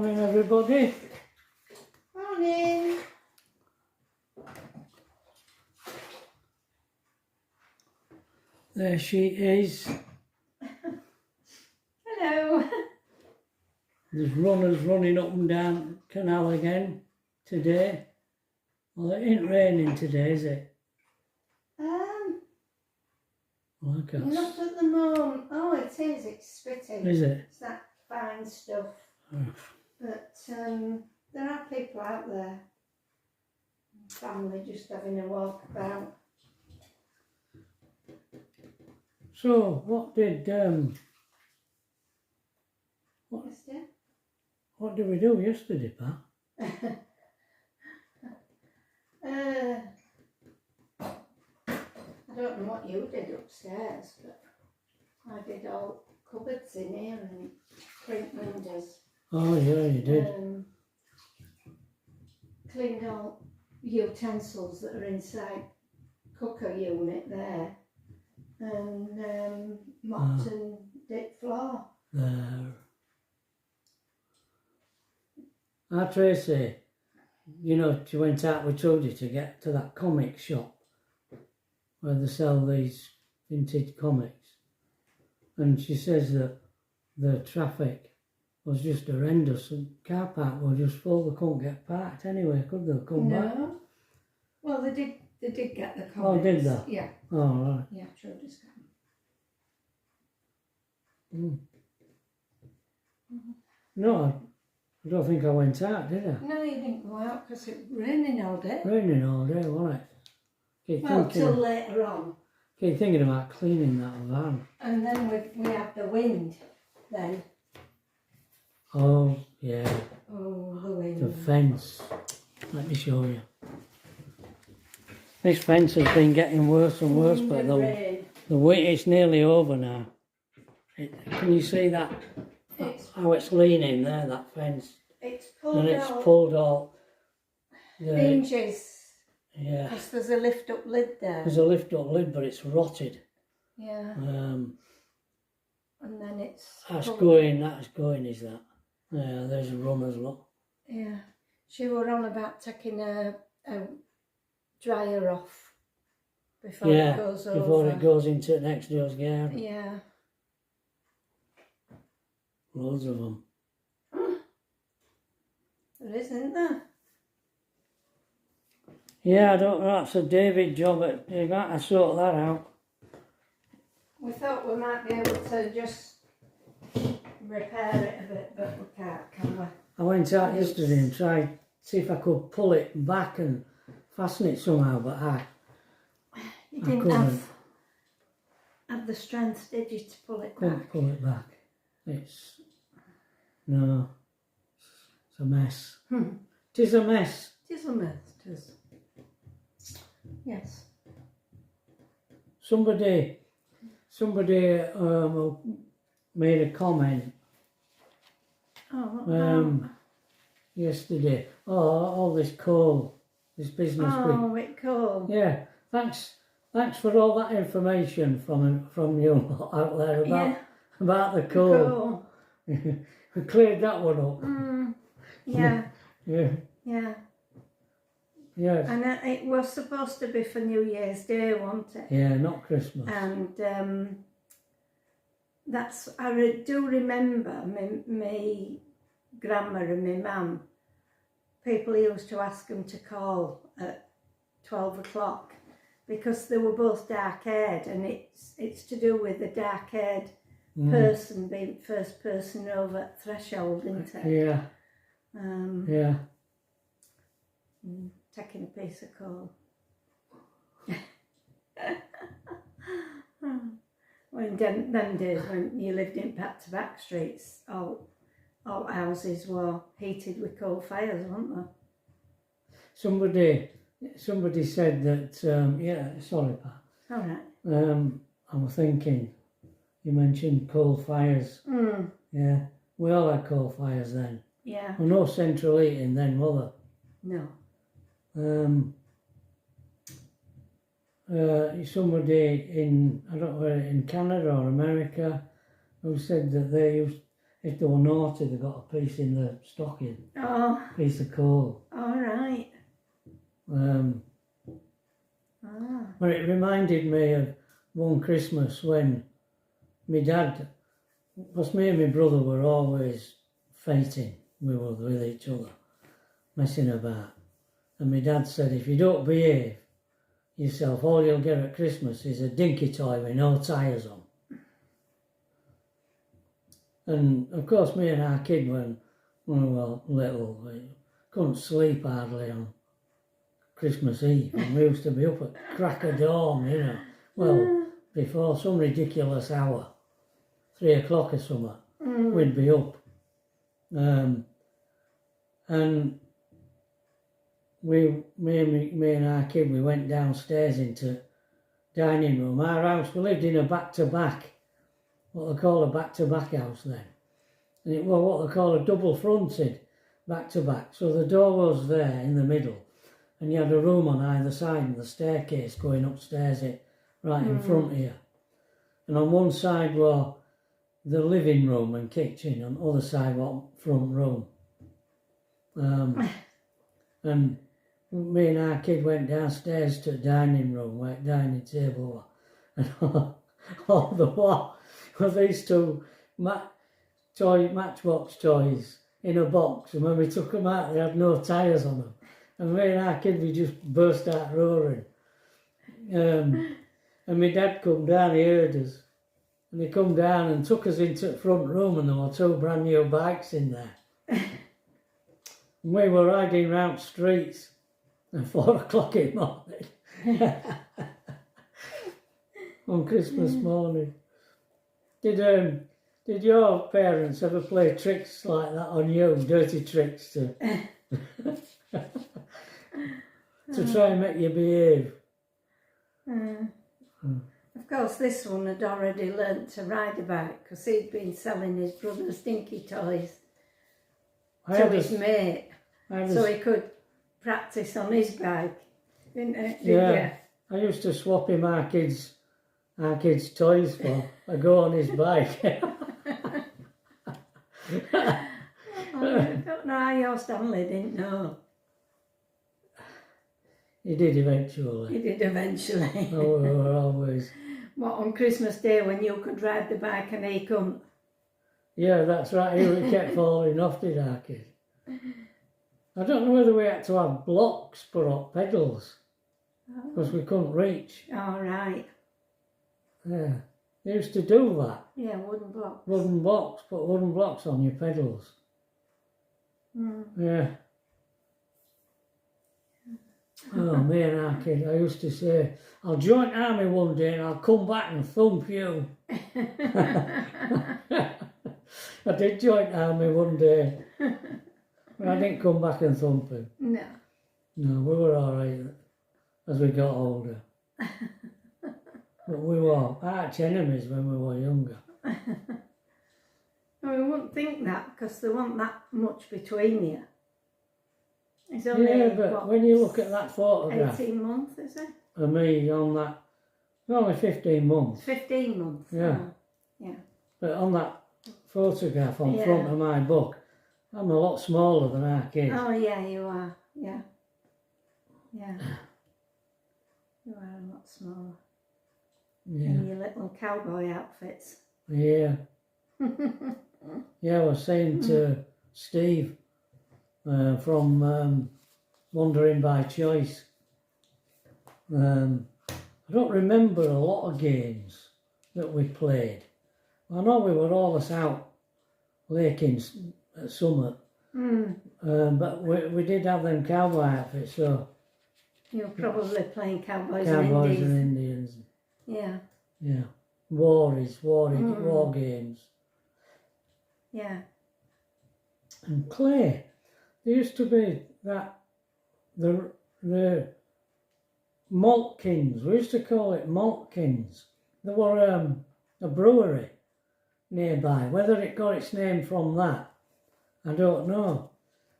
Morning, everybody. Morning. There she is. Hello. There's runners running up and down canal again today. Well, it ain't raining today, is it? Well, I can't Not at the moment. Oh, it is. It's spitting. Is it? It's that fine stuff. Oh. But there are people out there. Family just having a walk about. So, what did what did we do yesterday, Pat? I don't know what you did upstairs, but I did all cupboards in here and print windows. Oh yeah, you did. Cleaned all utensils that are inside cooker unit there, and mopped and did floor. There. Tracy, you know, she went out with Trudy to get to that comic shop where they sell these vintage comics, and she says that the traffic was just horrendous and car park was just full. They couldn't get parked anyway, could they? Come back. Well, they did get the comics. Oh, did they? Yeah. Oh, right. Yeah, Trudy's got them. No, I don't think I went out, did I? No, you didn't go out because it was raining all day. Raining all day, wasn't it? Till later on. Keep thinking about cleaning that van. And then we had the wind then. Oh, yeah. Oh, the wind. The fence. Let me show you. This fence has been getting worse and worse, but the wind, it's nearly over now. Can you see that? How it's leaning there, that fence. It's pulled and it's out pulled all the hinges. Yeah. Because there's a lift up lid there. There's a lift up lid, but it's rotted. Yeah. And then it's that's going, is that? Yeah, there's a runner's look. Yeah. She were on about taking a dryer off before it goes over. Before it goes into next door's garden. Yeah. Loads of them. There isn't there? Yeah, I don't know. That's a David job. You got to sort that out. We thought we might be able to just repair it a bit, but we can't, can we? I went out yesterday and tried to see if I could pull it back and fasten it somehow, but You didn't have the strength, did you, to pull it back? Couldn't pull it back. It's a mess. It is a mess. It is a mess, it is. Yes. Somebody made a comment yesterday. Oh, all this coal, this business. With coal. Yeah. Thanks for all that information from you out there about the coal. We cleared that one up. Yeah. Yeah. Yeah. Yes. And it was supposed to be for New Year's Day, wasn't it? Yeah, not Christmas. And I do remember my grandma and my mum, people used to ask them to call at 12 o'clock because they were both dark-haired, and it's to do with the dark-haired person being first person over threshold, isn't it? Yeah. Yeah. Taking a piece of coal. When them days when you lived in back-to-back streets, all houses were heated with coal fires, weren't they? Somebody said that. Yeah, sorry, Pat. All right. I'm thinking. You mentioned coal fires. Yeah, we all had coal fires then. Yeah. Well, no central heating then, were No. there? Somebody in, I don't know, in Canada or America, who said that if they were naughty, they got a piece in the stocking, Oh, piece of coal. all right. But it reminded me of one Christmas when my dad, because me and my brother were always fighting. We were with each other, messing about. And my dad said, if you don't behave yourself, all you'll get at Christmas is a dinky toy with no tyres on. And of course, me and our kid, when we were little, we couldn't sleep hardly on Christmas Eve. And we used to be up at crack of dawn, you know. Well, before some ridiculous hour, 3 o'clock or something, we'd be up. And me and our kid, we went downstairs into dining room. Our house, we lived in a back-to-back, what they call a back-to-back house then. And it was what they call a double-fronted back-to-back. So the door was there in the middle, and you had a room on either side and the staircase going upstairs right in front of you. And on one side were the living room and kitchen, and the other side was front room. And me and our kid went downstairs to the dining room where the dining table was, and all the while were these two matchbox toys in a box, and when we took them out they had no tyres on them, and me and our kid, we just burst out roaring. And my dad come down, he heard us, and he come down and took us into the front room, and there were 2 brand new bikes in there. And we were riding round streets at 4 o'clock in the morning on Christmas morning. Did your parents ever play tricks like that on you, dirty tricks to try and make you behave? Of course, this one had already learnt to ride a bike because he'd been selling his brother's dinky toys to his mate, so he could practice on his bike, didn't it? Yeah, I used to swap him our kids' toys for a go on his bike. I don't know how your Stanley didn't know. He did eventually. He did eventually. Oh, we were always... What, on Christmas Day when you could ride the bike and he couldn't? Yeah, that's right. He kept falling off, did our kid. I don't know whether we had to have blocks put up, pedals, because we couldn't reach. All right. Yeah, they used to do that. Yeah, wooden blocks. Wooden blocks, put wooden blocks on your pedals. Yeah. Oh, me and our kid, I used to say, I'll join army one day and I'll come back and thump you. I did join army one day, but I didn't come back and thump him. No. No, we were all right as we got older. But we were arch enemies when we were younger. Well, we wouldn't think that because there wasn't that much between you. It's only, Yeah, but when you look at that photograph 18 months, is it? of me on that, only 15 months. 15 months. Yeah. Oh, yeah. But on that photograph on Yeah. front of my book, I'm a lot smaller than our kid. Oh, yeah, you are. Yeah. Yeah. You are a lot smaller. Yeah. In your little cowboy outfits. Yeah. Yeah, I was saying to Steve from Wandering by Choice, I don't remember a lot of games that we played. I know we were always out laking at Summit, but we did have them cowboy outfits, so... You were probably playing cowboys Cowboys and and Indians. Indians. Yeah. Yeah. War games. Yeah. And clay. There used to be the maltkins. We used to call it maltkins. There were a brewery nearby. Whether it got its name from that, I don't know.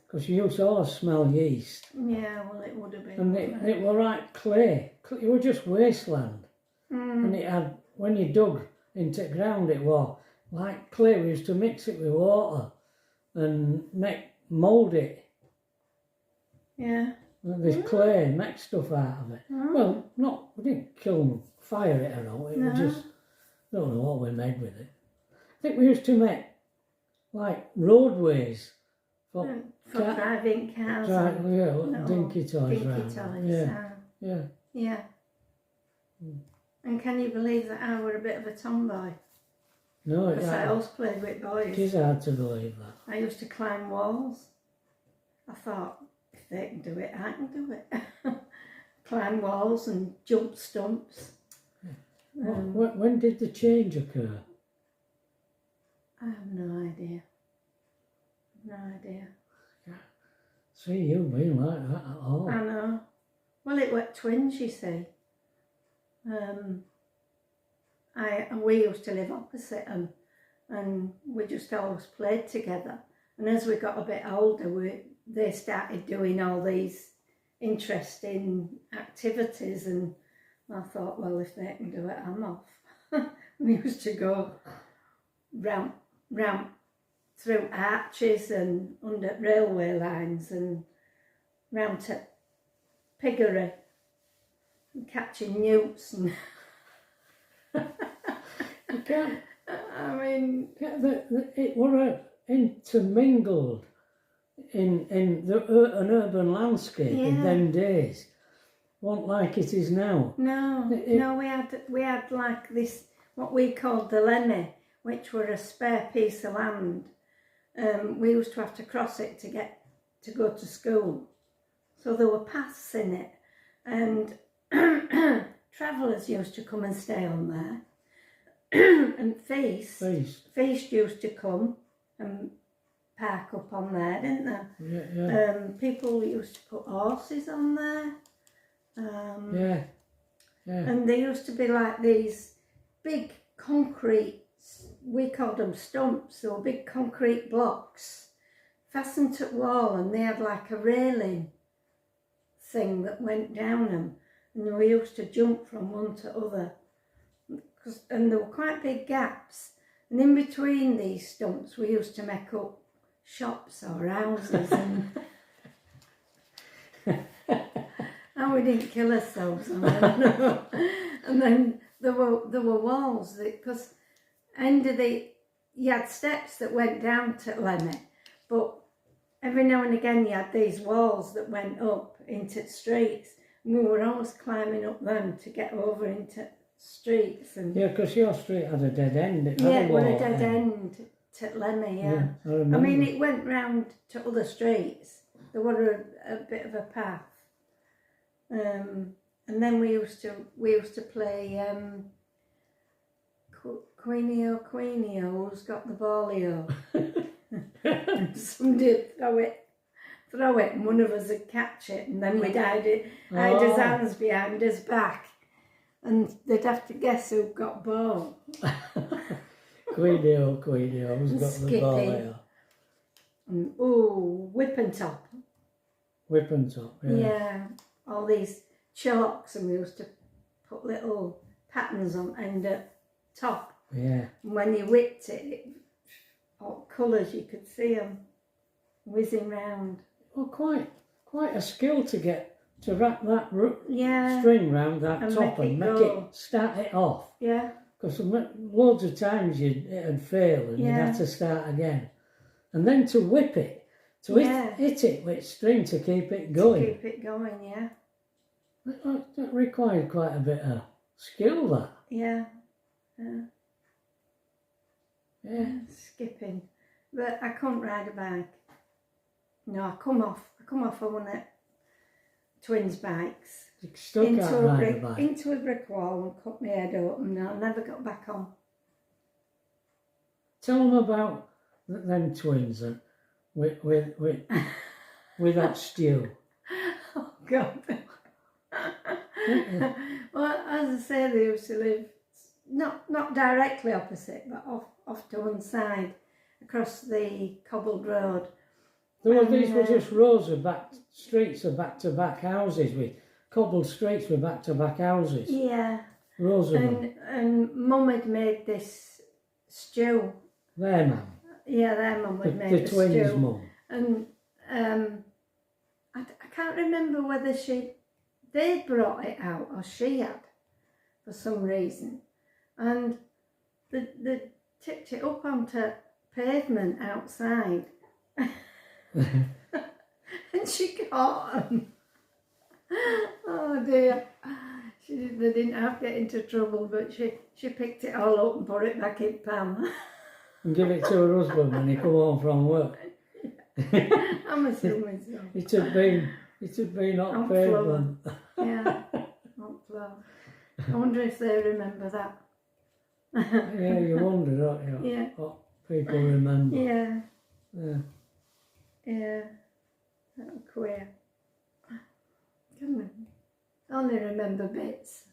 Because you used to always smell yeast. Yeah, well, it would have been. And it were like clay. It was just wasteland. And it had, when you dug into the ground, it like clay. We used to mix it with water and mould it. Yeah. This clay, make stuff out of it. Oh. Well, we didn't fire it or all. It was just, don't know what we made with it. I think we used to make like roadways for driving cars. Dinky toys around. Yeah. And can you believe that I were a bit of a tomboy? No, because I always played with boys. It is hard to believe that. I used to climb walls. I thought, if they can do it, I can do it. Climb walls and jump stumps. When did the change occur? I have no idea. See, you've been like that at all. I know. Well, it were twins, you see. We used to live opposite them, and we just always played together. And as we got a bit older, they started doing all these interesting activities, and I thought, well, if they can do it, I'm off. We used to go round through arches and under railway lines and round to Piggery and catching newts and you can't. I mean, it were intermingled in an urban landscape in them days. Wasn't like it is now. No, we had like this, what we called the Lemmy, which were a spare piece of land. We used to have to cross it to go to school. So there were paths in it, and travellers used to come and stay on there. And Feast used to come and park up on there, didn't they? Yeah. People used to put horses on there. Yeah. And they used to be like these big concrete, we called them stumps, or big concrete blocks fastened to the wall, and they had like a railing thing that went down them, and we used to jump from one to other. And there were quite big gaps, and in between these stumps we used to make up shops or houses, and we didn't kill ourselves on them. And then there were walls, because you had steps that went down to Lemmy, but every now and again you had these walls that went up into the streets, and we were always climbing up them to get over into streets. And because your street had a dead end. It was a dead end to Lemmy. I mean, it went round to other streets. There were a bit of a path, and then we used to play Queenie, who's got the ballio. Somebody throw it, and one of us would catch it, and then we'd hide his hands behind his back. And they'd have to guess who got ball. Queenie, who's got the ball here? And, whip and top. Yeah, all these chalks, and we used to put little patterns on and at top. Yeah. And when you whipped it, all colours, you could see them whizzing round. Well, quite a skill to wrap that string round that and top and start it off. Yeah. Because loads of times it'd fail and you'd have to start again. And then to whip it, hit it with string to keep it going. Yeah. That required quite a bit of skill, that. Yeah. Skipping. But I couldn't ride a bike. No, I come off on one of twins' bikes into a brick wall and cut my head open, and I never got back on. Tell them about them twins and with that stew. Oh God. Well, as I say, they used to live not directly opposite, but off to one side across the cobbled road. These were just rows of streets of back-to-back houses, with cobbled streets with back-to-back houses. Yeah. Rows of them. And Mum had made this stew. Their mum. Yeah, their mum would make The the twins' stew. mum. And I can't remember whether they brought it out or she had for some reason. And they tipped it up onto pavement outside. And she caught them. Oh dear. They didn't have to get into trouble, but she picked it all up and put it back in pan. And give it to her husband when he come home from work. I'm assuming so. It had been on On pavement. Yeah, on floor. I wonder if they remember that. Yeah, you wonder, don't you? Yeah. What people remember. Yeah, Yeah. yeah. That was queer. Can only remember bits,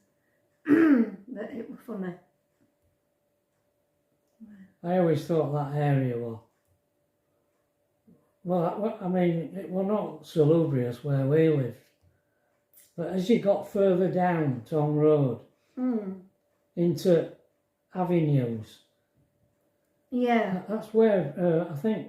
but it was funny. I always thought that area was, well, I mean, it was not salubrious where we lived, but as you got further down Tong Road into avenues, Yeah, that's where I think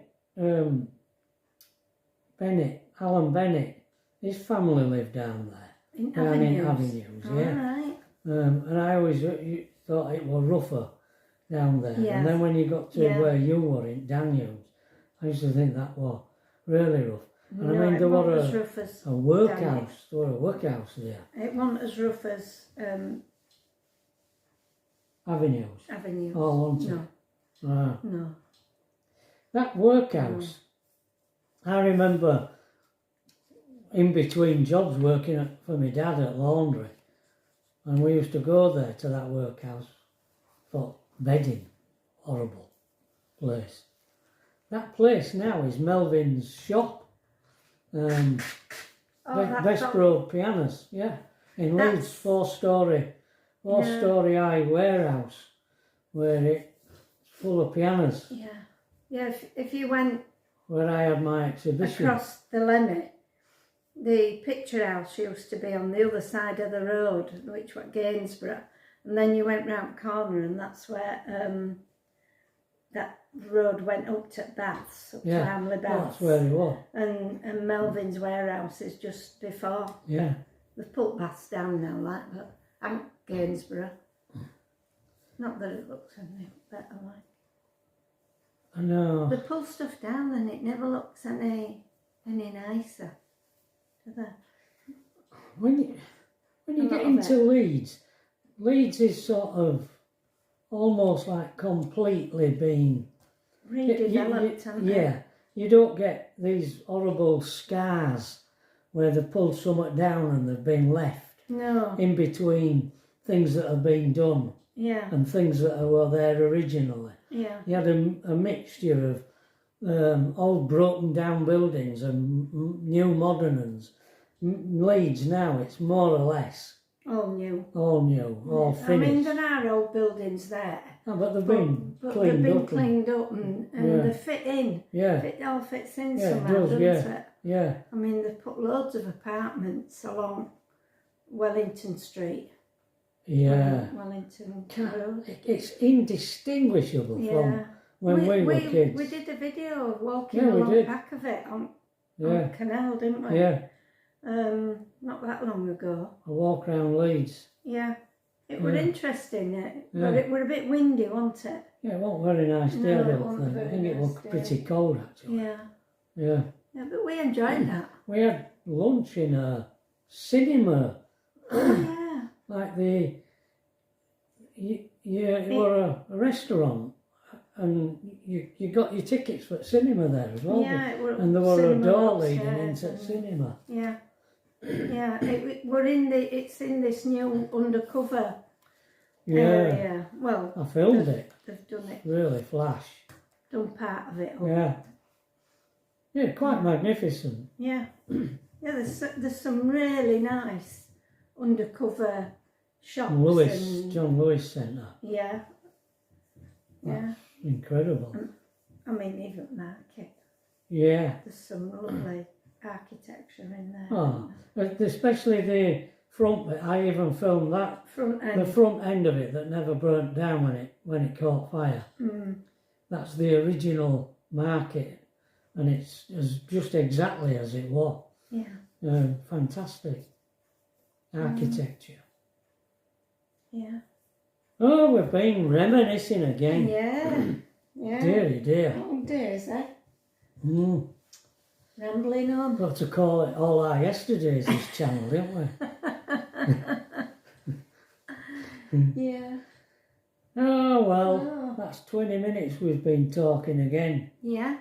Alan Bennett, his family lived down there. in Down avenues. in avenues, All yeah. right. And I always thought it was rougher down there. Yeah. And then when you got to Yeah. where you were in Daniels, I used to think that was really rough. And No, I mean, it there wasn't was as rough as a workhouse. Daniels. There was a workhouse there. It wasn't as rough as Avenues. avenues. Oh, wasn't it? No, no. That workhouse, I remember in between jobs working for my dad at laundry, and we used to go there to that workhouse for bedding. Horrible place. That place now is Melvin's shop. Oh, that's Best Road Pianos, yeah. In That's- Leeds, four-storey high warehouse where it's full of pianos, Yeah, yeah. If you went where I had my exhibition. across the limit, the picture house used to be on the other side of the road, which was Gainsborough, and then you went round the corner, and that's where that road went up to Baths, up to Hamley well, Baths. that's where he was. And Melvin's warehouse is just before. Yeah. They've put Baths down now, like, but and Gainsborough. Not that it looks any better, like. I know. They pull stuff down and it never looks any nicer, do they? When you A get lot of into Leeds is sort of almost like completely been Redeveloped, haven't they? yeah. You don't get these horrible scars where they've pulled something down and they've been left No. in between things that have been done Yeah. and things that were there originally. Yeah. You had a mixture of old broken down buildings and new modern ones. Leeds now, it's more or less All new. all I finished. mean, there are old buildings there. No, but they've been But cleaned they've been up. cleaned up and Yeah. they fit in. Yeah, It all fits in Yeah, it somehow, does, doesn't yeah. it? yeah. I mean, they've put loads of apartments along Wellington Street. Yeah. Wellington Can't- Road. It's indistinguishable Yeah. from when we were kids. We did a video of walking Yeah, we along did. back of it on Yeah, Canal, didn't we? yeah. Not that long ago. I walk around Leeds. Yeah. It was Yeah. interesting, but Yeah. it were a bit windy, wasn't it? Yeah, it wasn't very nice day, No, I it don't wasn't think. I very think it was nice day. pretty cold actually. Yeah. Yeah. Yeah, but we enjoyed that. We had lunch in a cinema, Oh, like it were a restaurant, and you got your tickets for the cinema there as yeah. well. Yeah, it were And there were a cinema door leading upstairs into the and- cinema. Yeah. Yeah, it's in this new undercover Yeah, area. Well, I filmed it. they've done it, Really flash. done part of it. Up. Yeah. Yeah, quite magnificent. Yeah. Yeah, there's some really nice undercover shops. and, John Lewis Centre. Yeah. Yeah. Incredible. I mean, even market. Yeah. There's some lovely architecture in there. Oh, especially the front bit, I even filmed that. Front end. The front end of it that never burnt down when it caught fire. Mm. That's the original market, and it's just exactly as it was. Yeah. Fantastic architecture. Yeah. Oh, we've been reminiscing again. Yeah. Yeah. Deary dear. Long days, eh? Mm. Rambling on. Got to call it All Our Yesterdays, this channel, didn't we? Yeah. Oh, well, Oh. that's 20 minutes we've been talking again. Yeah.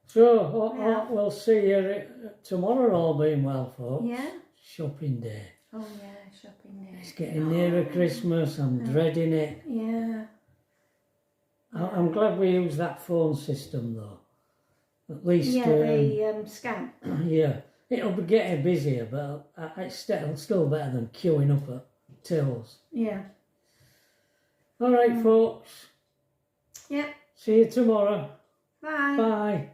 So, Yeah. we'll see you tomorrow, all being well, folks. Yeah. Shopping day. Oh yeah, shopping day. It's getting nearer Christmas, I'm dreading it. Yeah. I'm glad we used that phone system, though. At least... Yeah, the scan. Yeah, it'll be getting busier, but it's still better than queuing up at tills. Yeah. All right, folks. Yeah. See you tomorrow. Bye. Bye.